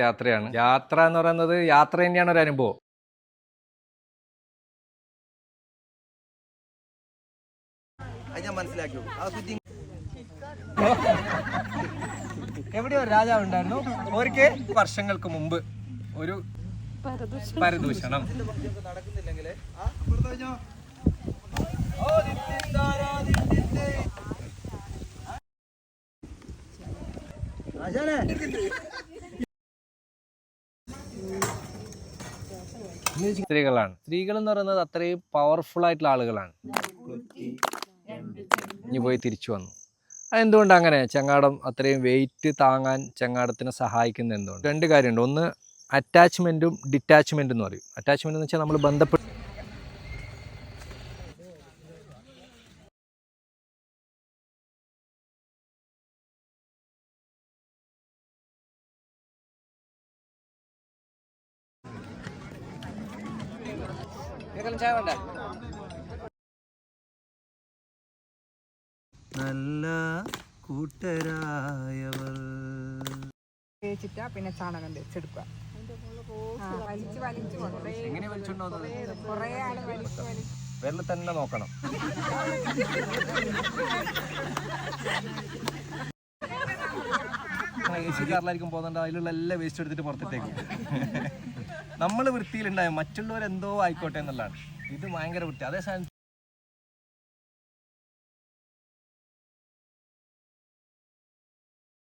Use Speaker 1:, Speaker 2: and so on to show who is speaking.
Speaker 1: യാത്രയാണ്. യാത്ര എന്ന് പറയുന്നത് യാത്ര തന്നെയാണ് ഒരു അനുഭവം. എവിടെയോ രാജാവ് ഉണ്ടായിരുന്നു. ഒരിക്കൽ വർഷങ്ങൾക്ക് മുമ്പ് ഒരു പരദൂഷണം സ്ത്രീകളാണ്. സ്ത്രീകൾ എന്ന് പറയുന്നത് അത്രയും പവർഫുൾ ആയിട്ടുള്ള ആളുകളാണ്. ഇനി പോയി തിരിച്ചു വന്നു. അതെന്തുകൊണ്ട് അങ്ങനെ? ചങ്ങാടം അത്രയും വെയിറ്റ് താങ്ങാൻ ചങ്ങാടത്തിനെ സഹായിക്കുന്ന എന്തുകൊണ്ട്? രണ്ട് കാര്യമുണ്ട്. ഒന്ന് അറ്റാച്ച്മെന്റും ഡിറ്റാച്ച്മെന്റും എന്ന് പറയും. അറ്റാച്ച്മെന്റ് എന്ന് വെച്ചാൽ നമ്മൾ ബന്ധപ്പെട്ട് നല്ല കൂട്ടരായവർ
Speaker 2: തേച്ചിട്ടാ പിന്നെ ചാണകം തേച്ചെടുക്കുക.
Speaker 1: എങ്ങനെ വലിച്ചുണ്ടോ?
Speaker 2: കുറേ ആള് വലിച്ച്
Speaker 1: വിരൽ തന്നെ നോക്കണം. കാറിലായിരിക്കും പോകുന്നുണ്ട്, അതിലുള്ള എല്ലാ വേസ്റ്റ് എടുത്തിട്ട് പുറത്തിട്ടേക്കും. നമ്മൾ വൃത്തിയിലുണ്ടായും, മറ്റുള്ളവരെന്തോ ആയിക്കോട്ടെ എന്നുള്ളതാണ്. ഇത് ഭയങ്കര വൃത്തി. അതേ